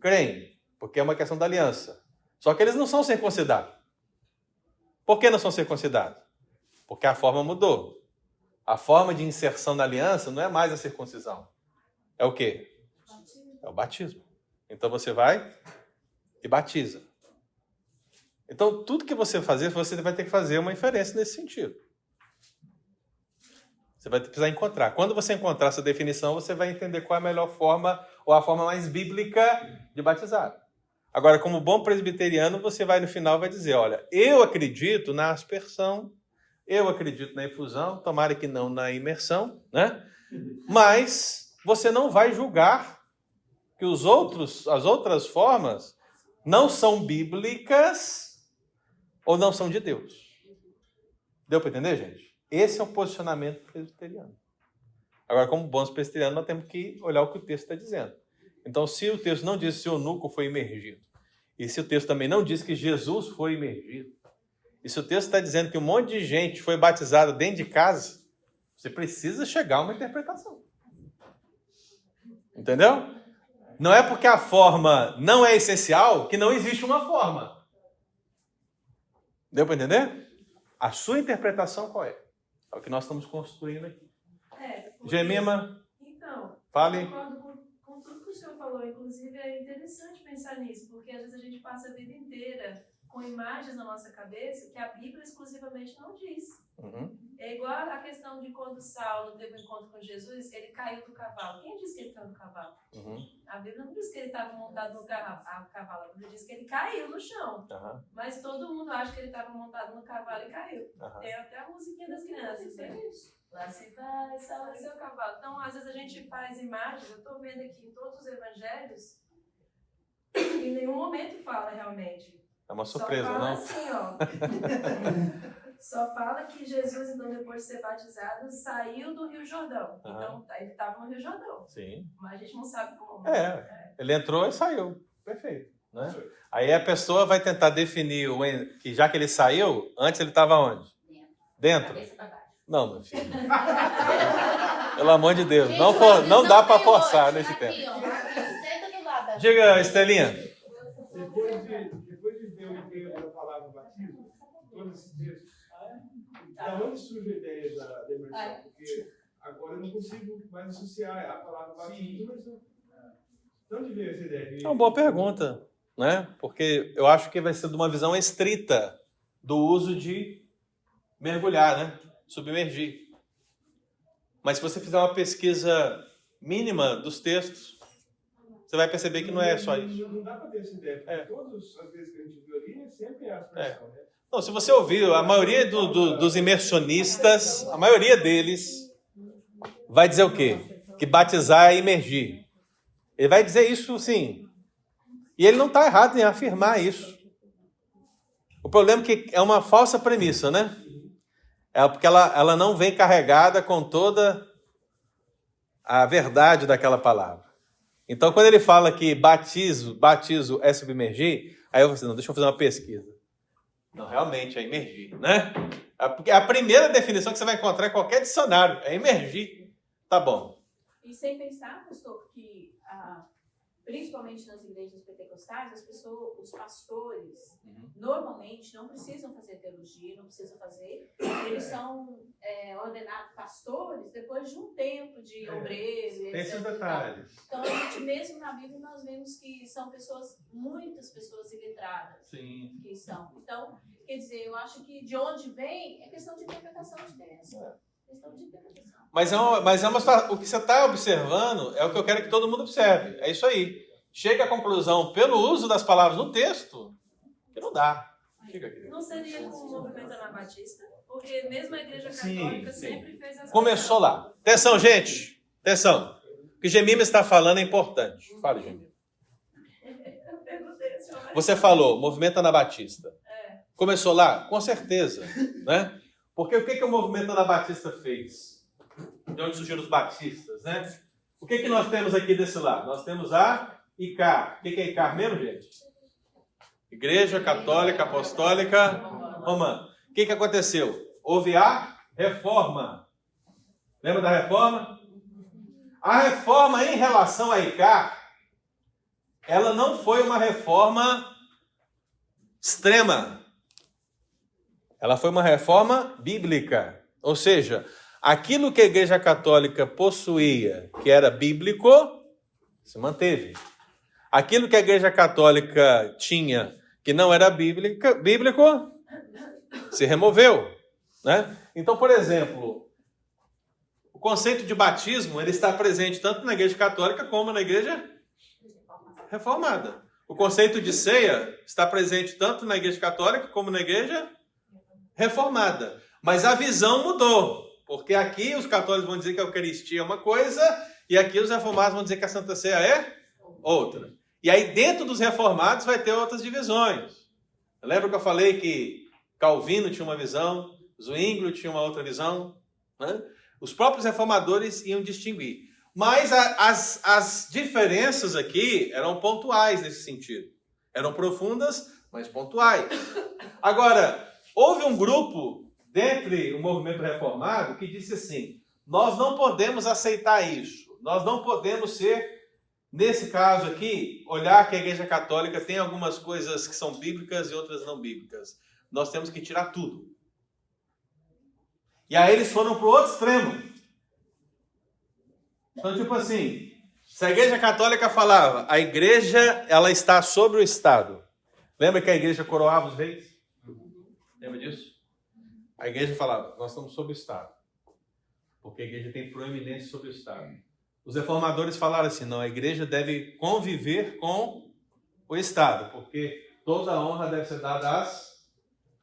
creem. Porque é uma questão da aliança. Só que eles não são circuncidados. Por que não são circuncidados? Porque a forma mudou. A forma de inserção na aliança não é mais a circuncisão. É o quê? É o batismo. Então você vai e batiza. Então tudo que você fazer, você vai ter que fazer uma inferência nesse sentido. Você vai precisar encontrar. Quando você encontrar essa definição, você vai entender qual é a melhor forma ou a forma mais bíblica de batizar. Agora, como bom presbiteriano, você vai no final e vai dizer, olha, eu acredito na aspersão, Eu acredito na infusão, tomara que não na imersão, né? Mas você não vai julgar que as outras formas não são bíblicas ou não são de Deus. Deu para entender, gente? Esse é o posicionamento presbiteriano. Agora, como bons presbiterianos, nós temos que olhar o que o texto está dizendo. Então, se o texto não diz que o eunuco foi imergido, e se o texto também não diz que Jesus foi imergido, e se o texto está dizendo que um monte de gente foi batizada dentro de casa, você precisa chegar a uma interpretação. Entendeu? Não é porque a forma não é essencial que não existe uma forma. Deu para entender? A sua interpretação qual é? É o que nós estamos construindo aqui. Gemima, Então, fale. eu concordo com tudo que o senhor falou. Inclusive, é interessante pensar nisso, porque às vezes a gente passa a vida inteira com imagens na nossa cabeça que a Bíblia exclusivamente não diz. Uhum. É igual a questão de quando Saulo teve um encontro com Jesus, ele caiu do cavalo. Quem disse que ele caiu do cavalo? Uhum. A Bíblia não diz que ele estava montado no cavalo. A Bíblia diz que ele caiu no chão. Uhum. Mas todo mundo acha que ele estava montado no cavalo e caiu. Uhum. Tem até a musiquinha das crianças, né? Lá se vai, Saulo é seu cavalo. Então, às vezes a gente faz imagens, eu estou vendo aqui em todos os evangelhos, em nenhum momento fala realmente. É uma surpresa, só fala não? Assim, ó. Só fala que Jesus, então, depois de ser batizado, saiu do Rio Jordão. Uhum. Então, ele estava no Rio Jordão. Sim. Mas a gente não sabe como. Ele entrou e saiu. Perfeito. Né? Aí a pessoa vai tentar definir, que já que ele saiu, antes ele estava onde? Dentro? Não, meu filho. Pelo amor de Deus. Gente, não dá para tem forçar hoje. nesse Aqui, tempo. ó. Senta do lado. Diga, Estelinha. Depois de ver o inteiro da palavra batismo, todos esses textos, da onde surge a ideia da imersão? Porque agora eu não consigo mais associar a palavra batismo, mas de onde veio essa ideia? É uma boa pergunta, né? Porque eu acho que vai ser de uma visão estrita do uso de mergulhar, né? Submergir. Mas se você fizer uma pesquisa mínima dos textos, você vai perceber que não é só isso. Não dá para ter essa ideia, porque todas as vezes que a gente viu ali, sempre é a expressão, né? Não, se você ouvir, a maioria dos imersionistas, a maioria deles vai dizer o quê? Que batizar é imergir. Ele vai dizer isso, sim. E ele não está errado em afirmar isso. O problema é que é uma falsa premissa, né? É porque ela não vem carregada com toda a verdade daquela palavra. Então, quando ele fala que batizo é submergir, aí eu falo assim, não, deixa eu fazer uma pesquisa. Não, realmente é imergir, né? Porque a primeira definição que você vai encontrar em qualquer dicionário é imergir. Tá bom. E sem pensar, pastor, que principalmente nas igrejas pentecostais, os pastores, normalmente não precisam fazer teologia, não precisam fazer. Eles são ordenados pastores depois de um tempo de obreiro, Tem esses etc. detalhes. Então, a gente, mesmo na Bíblia, nós vemos que são muitas pessoas iletradas que estão. Então, quer dizer, eu acho que de onde vem é questão de interpretação de texto. Questão de interpretação. Mas o que você está observando é o que eu quero que todo mundo observe. É isso aí. Chega à conclusão, pelo uso das palavras no texto, que não dá. Não seria com o movimento anabatista? Porque mesmo a Igreja Católica sempre fez essa. Começou lá. Atenção, gente. Atenção. O que Gemima está falando é importante. Fala, Gemima. Você falou, movimento anabatista. Começou lá? Com certeza. Né? Porque o que o movimento anabatista fez? De onde surgiram os batistas, né? O que nós temos aqui desse lado? Nós temos a ICAR. O que é ICAR mesmo, gente? Igreja Católica Apostólica Romana. O que aconteceu? Houve a reforma. Lembra da reforma? A reforma em relação a ICAR, ela não foi uma reforma extrema. Ela foi uma reforma bíblica. Ou seja, aquilo que a Igreja Católica possuía, que era bíblico, se manteve. Aquilo que a Igreja Católica tinha, que não era bíblico, se removeu. Né? Então, por exemplo, o conceito de batismo ele está presente tanto na Igreja Católica como na Igreja Reformada. O conceito de ceia está presente tanto na Igreja Católica como na Igreja Reformada. Mas a visão mudou, porque aqui os católicos vão dizer que a Eucaristia é uma coisa, e aqui os reformados vão dizer que a Santa Ceia é outra. E aí dentro dos reformados vai ter outras divisões. Lembra que eu falei que Calvino tinha uma visão, Zwinglio tinha uma outra visão, né? Os próprios reformadores iam distinguir. Mas as diferenças aqui eram pontuais nesse sentido. Eram profundas, mas pontuais. Agora, houve um grupo dentre o movimento reformado que disse assim: nós não podemos aceitar isso. Nós não podemos ser, nesse caso aqui, olhar que a Igreja Católica tem algumas coisas que são bíblicas e outras não bíblicas. Nós temos que tirar tudo. E aí eles foram para o outro extremo. Então, tipo assim, se a Igreja Católica falava, a Igreja ela está sobre o Estado. Lembra que a Igreja coroava os reis? Lembra disso? A Igreja falava, nós estamos sobre o Estado. Porque a Igreja tem proeminência sobre o Estado. Os reformadores falaram assim, não, a Igreja deve conviver com o Estado, porque toda a honra deve ser dada às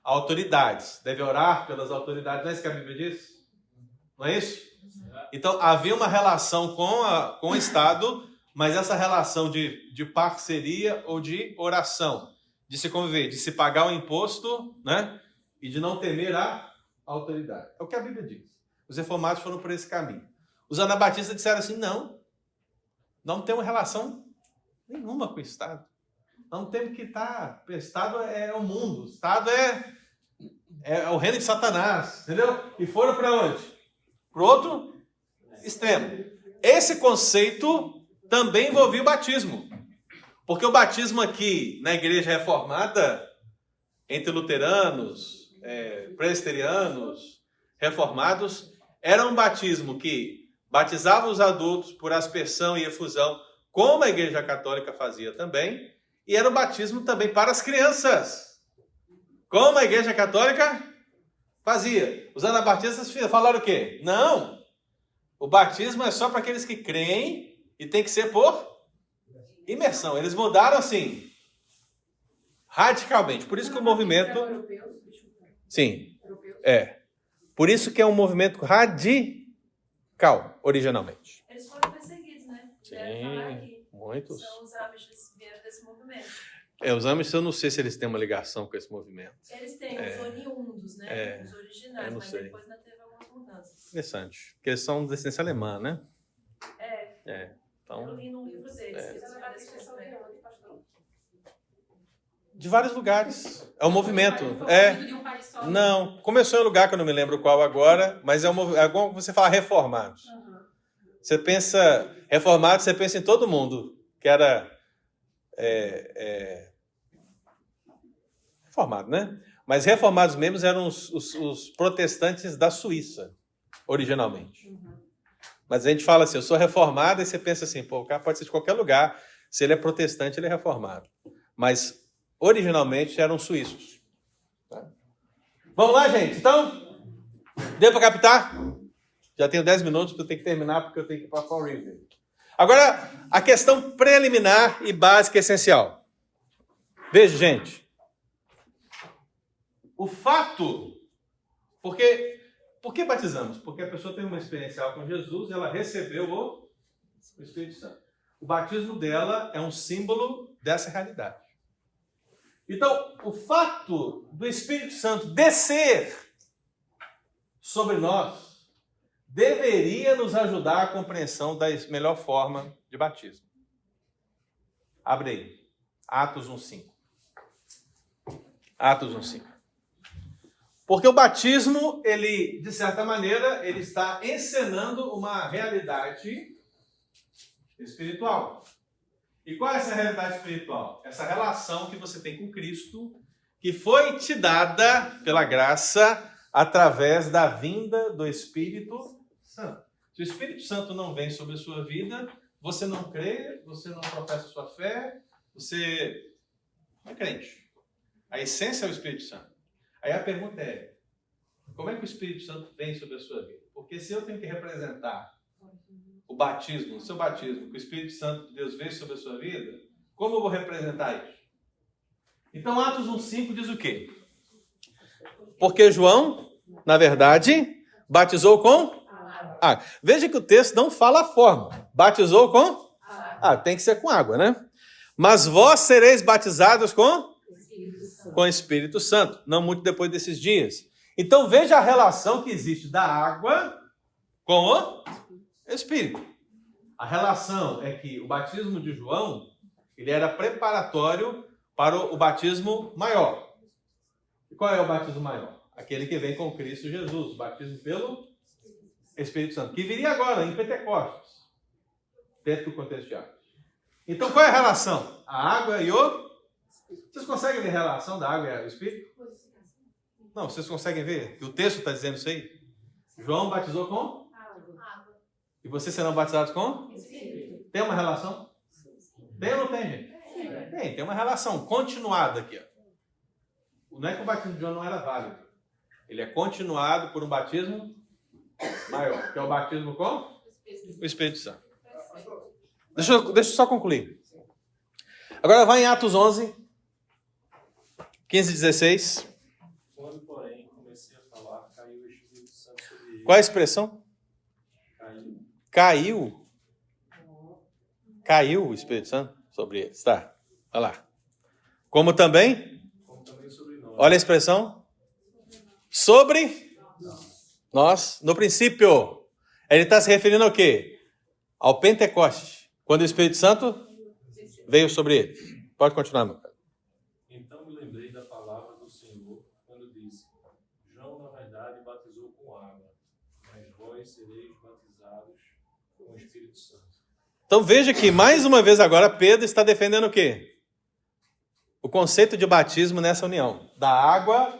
autoridades. Deve orar pelas autoridades. Não é isso que a Bíblia diz? Não é isso? Então, havia uma relação com o Estado, mas essa relação de parceria ou de oração, de se conviver, de se pagar o imposto, né? E de não temer a autoridade. É o que a Bíblia diz. Os reformados foram por esse caminho. Os anabatistas disseram assim, não temos relação nenhuma com o Estado. Não temos que estar... O Estado é o mundo. O Estado é o reino de Satanás. Entendeu? E foram para onde? Para o outro extremo. Esse conceito também envolvia o batismo. Porque o batismo aqui, na igreja reformada, entre luteranos, presbiterianos, reformados, era um batismo que batizava os adultos por aspersão e efusão, como a Igreja Católica fazia também, e era um batismo também para as crianças, como a Igreja Católica fazia. Os anabatistas falaram o quê? Não, o batismo é só para aqueles que creem e tem que ser por imersão. Eles mudaram assim, radicalmente. Por isso que o movimento... Sim, por isso que é um movimento radical, originalmente. Eles foram perseguidos, né? Sim, muitos. São os Amishes vieram desse movimento. Os Amish, eu não sei se eles têm uma ligação com esse movimento. Eles têm os oriundos, né? Os originais, eu não mas sei. depois ainda teve algumas mudanças. Interessante. Porque eles são de descendência alemã, né? Então, Eu li num livro deles. Eles eram desse movimento. de vários lugares. É um movimento. Não, começou em um lugar que eu não me lembro qual agora, mas é igual você falar reformados. Você pensa, reformados, você pensa em todo mundo que era reformado, né? Mas reformados mesmos eram os protestantes da Suíça, originalmente. Mas a gente fala assim, eu sou reformado, e você pensa assim, pô, o cara pode ser de qualquer lugar, se ele é protestante, ele é reformado. Mas, originalmente, eram suíços. Tá? Vamos lá, gente? Então, deu para captar? Já tenho 10 minutos, eu tenho que terminar, porque eu tenho que ir para a Fall River. Agora, a questão preliminar e básica essencial. Veja, gente. O fato... Por que batizamos? Porque a pessoa teve uma experiência com Jesus e ela recebeu o Espírito Santo. O batismo dela é um símbolo dessa realidade. Então, o fato do Espírito Santo descer sobre nós deveria nos ajudar à compreensão da melhor forma de batismo. Abre aí. Atos 1:5. Atos 1:5. Porque o batismo, ele, de certa maneira, ele está encenando uma realidade espiritual. E qual é essa realidade espiritual? Essa relação que você tem com Cristo, que foi te dada pela graça através da vinda do Espírito Santo. Se o Espírito Santo não vem sobre a sua vida, você não crê, você não professa a sua fé, você não é crente. A essência é o Espírito Santo. Aí a pergunta é, como é que o Espírito Santo vem sobre a sua vida? Porque se eu tenho que representar o batismo, o seu batismo, que o Espírito Santo de Deus veio sobre a sua vida, como eu vou representar isso? Então Atos 1:5 diz o quê? Porque João Na verdade, batizou com água. Veja que o texto não fala a forma. Batizou com água. Tem que ser com água, né? Mas vós sereis batizados com Espírito Santo, não muito depois desses dias. Então veja a relação que existe da água com o Espírito. A relação é que o batismo de João, ele era preparatório para o batismo maior. E qual é o batismo maior? Aquele que vem com Cristo Jesus, o batismo pelo Espírito Santo, que viria agora, em Pentecostes, dentro do contexto de Atos. Então, qual é a relação? A água e o... Vocês conseguem ver a relação da água e o Espírito? Não, vocês conseguem ver? Que o texto está dizendo isso aí? João batizou com? Água. E vocês serão batizados com? Espírito. Tem uma relação? Tem ou não tem, gente? Tem uma relação continuada aqui. Ó. Não é que o batismo de João não era válido. Ele é continuado por um batismo maior, que é o batismo com o Espírito Santo. Deixa eu só concluir. Agora vai em Atos 11, 15 e 16. Quando, porém, comecei a falar, caiu o Espírito Santo sobre ele. Qual é a expressão? Caiu. Caiu o Espírito Santo sobre eles. Tá, olha lá. Como também sobre nós. olha a expressão. Sobre nós, no princípio. Ele está se referindo ao quê? Ao Pentecoste. Quando o Espírito Santo veio sobre eles. Pode continuar, meu pai. Então me lembrei da palavra do Senhor, quando disse: João, na verdade, batizou com água, mas vós sereis batizados com o Espírito Santo. Então veja que, mais uma vez agora, Pedro está defendendo o quê? O conceito de batismo nessa união. Da água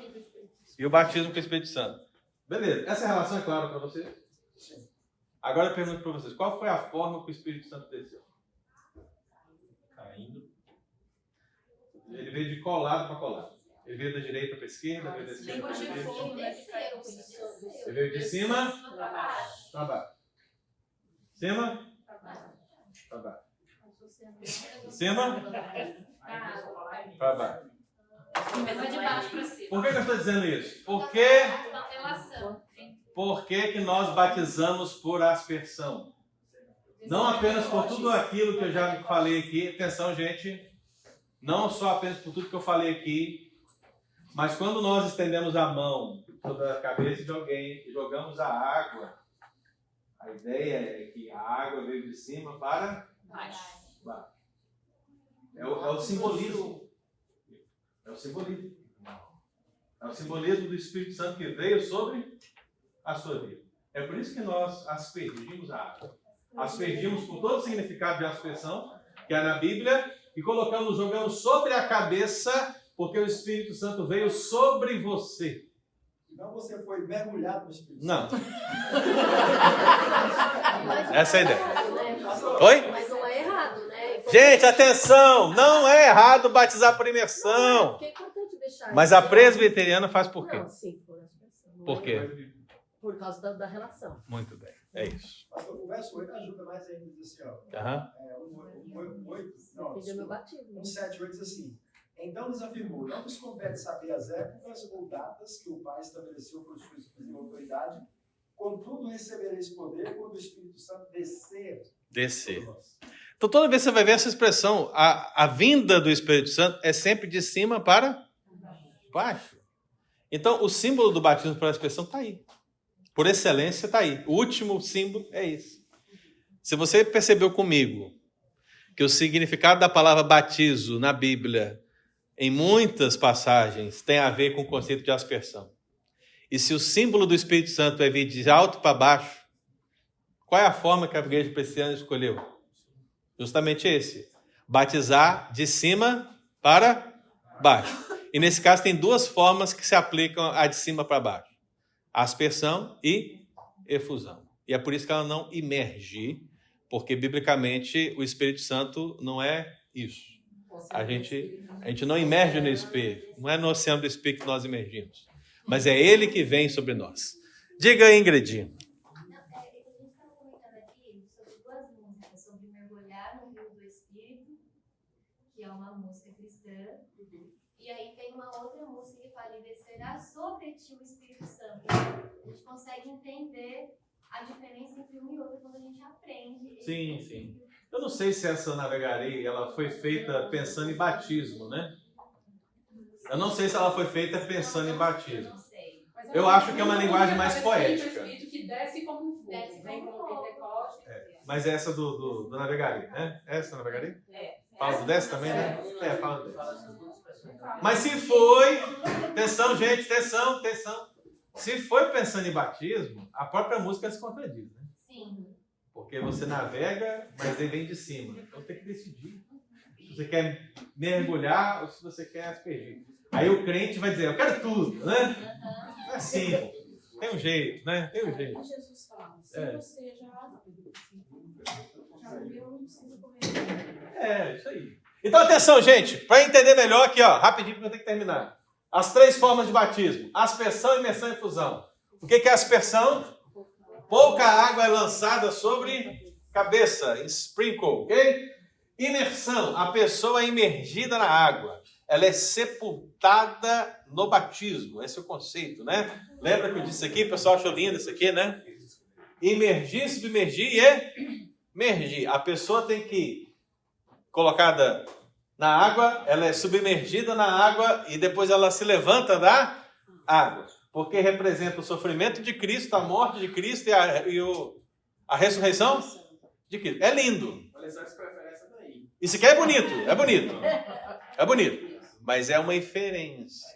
e o batismo com o Espírito Santo. Beleza. Essa relação é clara para vocês? Sim. Agora eu pergunto para vocês, qual foi a forma que o Espírito Santo desceu? Caindo. Ele veio de colado para colado. Ele veio da direita para a esquerda, veio da esquerda para a direita. Ele veio de cima para baixo. Cima para baixo. Cima para baixo. Começou de baixo para cima. Por que eu estou dizendo isso? Por que nós batizamos por aspersão? Não apenas por tudo aquilo que eu já falei aqui. Atenção, gente. Não só apenas por tudo que eu falei aqui. Mas quando nós estendemos a mão sobre a cabeça de alguém e jogamos a água, a ideia é que a água veio de cima para baixo. É o simbolismo. É o simbolismo. É o simbolismo do Espírito Santo que veio sobre a sua vida. É por isso que nós aspergimos a água. Aspergimos por todo o significado de aspersão que há na Bíblia e jogamos sobre a cabeça, porque o Espírito Santo veio sobre você. Então você foi mergulhado no Espírito Não. Santo. Essa é a ideia. Oi? Mas não é errado, né? Gente, atenção! Não é errado batizar por imersão. Porque é importante deixar. Mas a presbiteriana faz por quê? Não, sim, por aspersão. Por quê? Por causa da relação. Muito bem. É isso. Pastor, o verso 8 ajuda mais ainda, diz assim, ó. Aham. 7, 8 diz assim: Então lhes afirmou: Não vos compete saber as épocas ou datas que o Pai estabeleceu por sua exclusiva autoridade, contudo recebereis poder quando o Espírito Santo descer. Descer. Então toda vez que você vai ver essa expressão, a vinda do Espírito Santo é sempre de cima para baixo. Então o símbolo do batismo por aspersão está aí. Por excelência está aí. O último símbolo é esse. Se você percebeu comigo que o significado da palavra batizo na Bíblia, em muitas passagens, tem a ver com o conceito de aspersão. E se o símbolo do Espírito Santo é vir de alto para baixo, qual é a forma que a igreja presbiteriana escolheu? Justamente esse. Batizar de cima para baixo. E nesse caso tem duas formas que se aplicam a de cima para baixo. Aspersão e efusão. E é por isso que ela não imerge, porque biblicamente o Espírito Santo não é isso. A gente não imerge no Espírito, não é no oceano do Espírito que nós imergimos, mas é ele que vem sobre nós. Diga aí, Ingrid. A gente estava comentando aqui sobre duas músicas, sobre mergulhar no rio do Espírito, que é uma uma música cristã. E aí tem uma outra música que fala: e descerá sobre ti o Espírito Santo. A gente consegue entender a diferença entre um e outro quando a gente aprende. Sim, sim. Eu não sei se essa Navegarei, ela foi feita pensando em batismo, né? Eu não sei se ela foi feita pensando em batismo. Eu acho que é uma linguagem mais poética. Que desce como um fogo, vem como Pentecoste. Mas essa do Navegarei, né? Essa Navegarei? É. Fala do dessa também, né? Fala do dessa. Mas se foi, atenção, gente, atenção. Se foi pensando em batismo, a própria música se contradiz, né? Sim. Porque você navega, mas ele vem de cima. Então tem que decidir se você quer mergulhar ou se você quer aspergir. Aí o crente vai dizer: eu quero tudo, né? É assim, tem um jeito, né? Tem um jeito. Jesus fala, se você já viu, não precisa comer. Isso aí. Então atenção, gente, para entender melhor aqui, ó, rapidinho porque eu tenho que terminar. As 3 formas de batismo: aspersão, imersão e efusão. O que é aspersão? Pouca água é lançada sobre cabeça, sprinkle, ok? Imersão: a pessoa é imergida na água. Ela é sepultada no batismo. Esse é o conceito, né? Lembra que eu disse aqui? O pessoal achou lindo isso aqui, né? Imergir, submergir e emergir. A pessoa tem que colocada na água, ela é submergida na água e depois ela se levanta da água. Porque representa o sofrimento de Cristo, a morte de Cristo e a ressurreição de Cristo. É lindo. Isso aqui é bonito, é bonito. É bonito. Mas é uma inferência.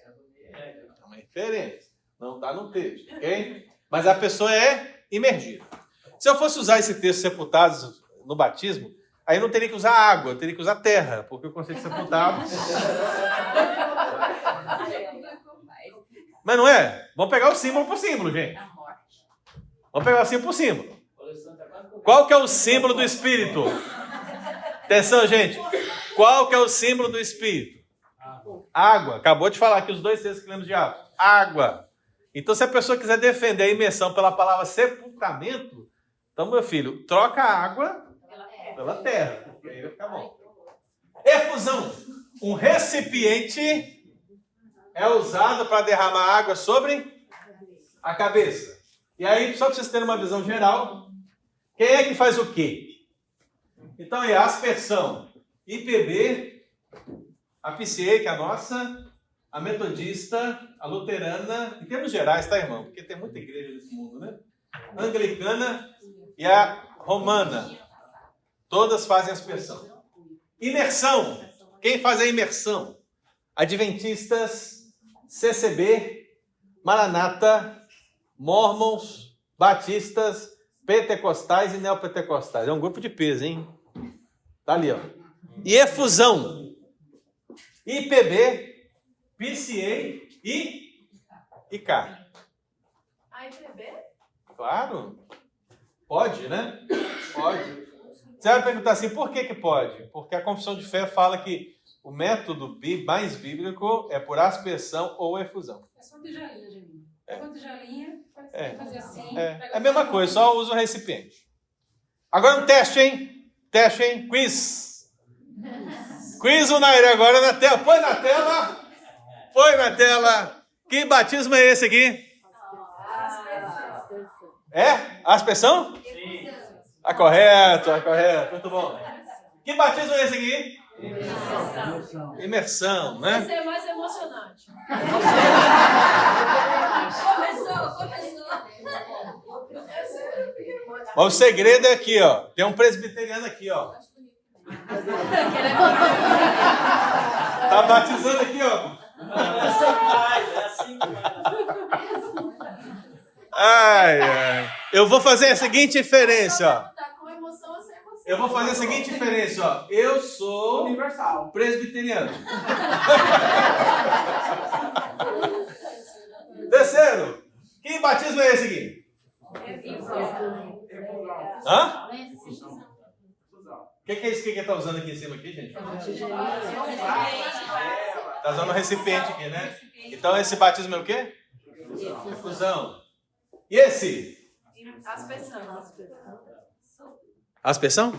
É uma inferência. Não está no texto, ok? Mas a pessoa é imergida. Se eu fosse usar esse texto, sepultados no batismo, aí eu não teria que usar água, eu teria que usar terra, porque o conceito de sepultado... Mas não é? Vamos pegar o símbolo por símbolo, gente. Vamos pegar o símbolo por símbolo. Qual que é o símbolo do Espírito? Atenção, gente. Qual que é o símbolo do Espírito? Água. Acabou de falar aqui os 2 textos que lemos de Atos. Água. Então, se a pessoa quiser defender a imersão pela palavra sepultamento, então, meu filho, troca a água pela terra. Porque aí vai ficar bom. Efusão. Um recipiente é usado para derramar água sobre a cabeça. E aí, só para vocês terem uma visão geral, quem é que faz o quê? Então, é a aspersão. IPB, a PCA, que é a nossa, a metodista, a luterana, em termos gerais, tá, irmão? Porque tem muita igreja nesse mundo, né? A anglicana e a romana. Todas fazem aspersão. Imersão. Quem faz a imersão? Adventistas, CCB, Maranata, Mormons, Batistas, Pentecostais e Neopentecostais. É um grupo de peso, hein? Tá ali, ó. E efusão. IPB, PCA e IK. A IPB? Claro. Pode, né? Pode. Você vai perguntar assim, por que pode? Porque a confissão de fé fala que o método mais bíblico é por aspersão ou efusão. É só tigelinha, Geninho. Pega uma tigelinha, fazer assim. É a mesma coisa, só usa o recipiente. Agora um teste, hein? Teste, hein? Quiz. Quiz Unaire agora na tela. Põe na tela. Põe na tela. Que batismo é esse aqui? É? Aspersão? Sim. Tá correto, tá correto. Muito bom. Que batismo é esse aqui? Imersão, né? Esse é mais emocionante. Mas o segredo é aqui, ó. Tem um presbiteriano aqui, ó. Tá batizando aqui, ó. É assim que faz. Ai. Eu vou fazer a seguinte inferência, ó. Tá com emoção ou sem emoção? Eu vou fazer a seguinte inferência, ó. Eu sou Universal. presbiteriano. Terceiro. Que batismo é esse aqui? Hã? O que é isso que ele tá usando aqui em cima aqui, gente? Tá usando um recipiente aqui, né? Então esse batismo é o quê? Efusão. E esse? Aspersão.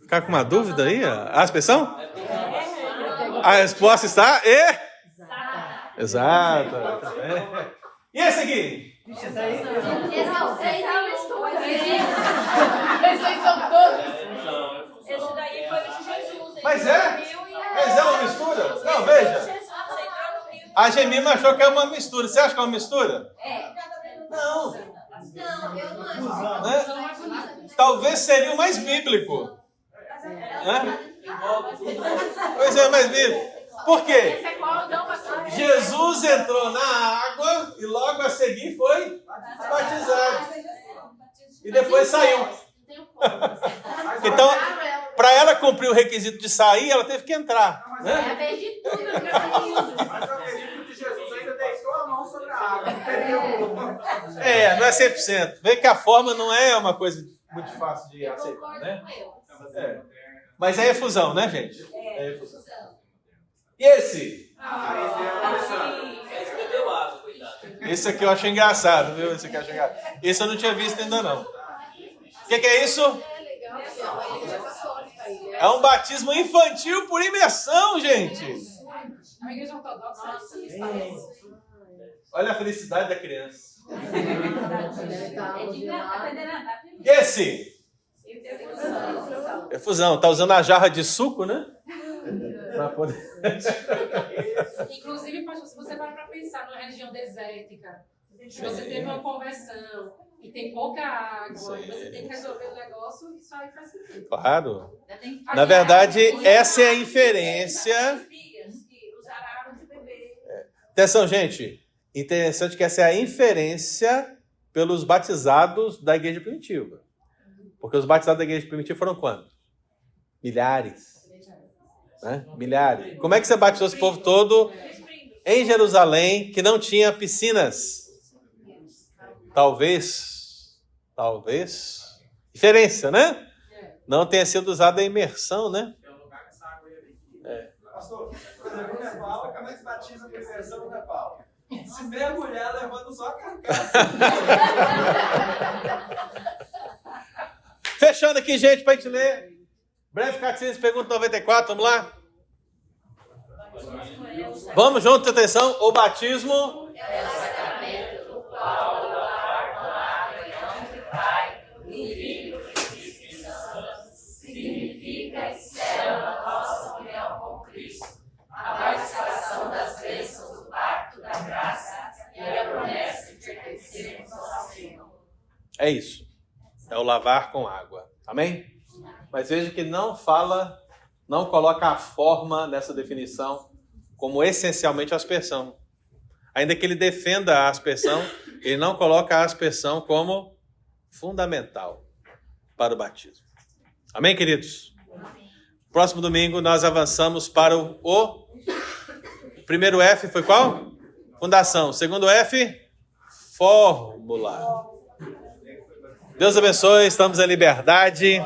Ficar com uma dúvida aí? Aspersão? A resposta está Exato. exato. E esse aqui? Esse é o 3 em 1. Esses aí são todos. Esse daí foi o de Jesus. Ele Mas entrou é? no rio e Mas é uma mistura? Não, veja. Jesus entrou no rio. A Gemima achou que é uma mistura. Você acha que é uma mistura? Não. Não, eu não acho. Né? Talvez seria o mais bíblico. Né? Pois é, mais bíblico. Por quê? Esse é qual? Não, pastor. Jesus entrou na água e logo a seguir foi batizado. E depois saiu. Então, para ela cumprir o requisito de sair, ela teve que entrar. É a Né? vez de tudo, Mas eu acredito que Jesus ainda deitou a mão sobre a água. Entendeu? Não é 100%. Vê que a forma não é uma coisa muito fácil de Eu aceitar, concordo né? com ele. Mas é efusão, né, gente? É efusão. E esse? Esse bebeu água, cuidado. Esse aqui eu acho engraçado, viu? Esse aqui eu acho engraçado. Esse eu não tinha visto ainda, não. O que é isso? É legal. A igreja católica aí, né? É um batismo infantil por imersão, gente. A igreja ortodoxa isso parece. Olha a felicidade da criança. É de lá. E esse? Efusão. Tá usando a jarra de suco, né? Pra poder... Inclusive, pastor, se você para pensar numa região desértica, se você teve uma conversão e tem pouca água, você tem que resolver o negócio, isso aí faz sentido. Claro. Na verdade, essa é a inferência. Atenção, gente. Interessante que essa é a inferência pelos batizados da igreja primitiva. Porque os batizados da igreja primitiva foram quando? Milhares. Né? Milhares. Como é que você batizou esse povo todo em Jerusalém, que não tinha piscinas? Talvez, diferença, né? Não tenha sido usada a imersão, né? Pastor, no Nepal, como é que se batiza a imersão no Nepal? Se mergulhar, levando só a carcaça. Fechando aqui, gente, para a gente ler. Breve Catecismo, pergunta 94, vamos lá? Vamos juntos, atenção. O batismo É o sacramento do qual o lavar com água em nome do Pai, do Filho e do Espírito Santo significa e sela a nossa união com Cristo, a participação das bênçãos do pacto da graça e a promessa de pertencermos ao Senhor. é isso. É o lavar com água. Amém? Mas veja que não fala, não coloca a forma nessa definição como essencialmente a aspersão. Ainda que ele defenda a aspersão, ele não coloca a aspersão como fundamental para o batismo. Amém, queridos? Próximo domingo nós avançamos para o primeiro F foi qual? Fundação. Segundo F, fórmula. Deus abençoe, estamos em liberdade.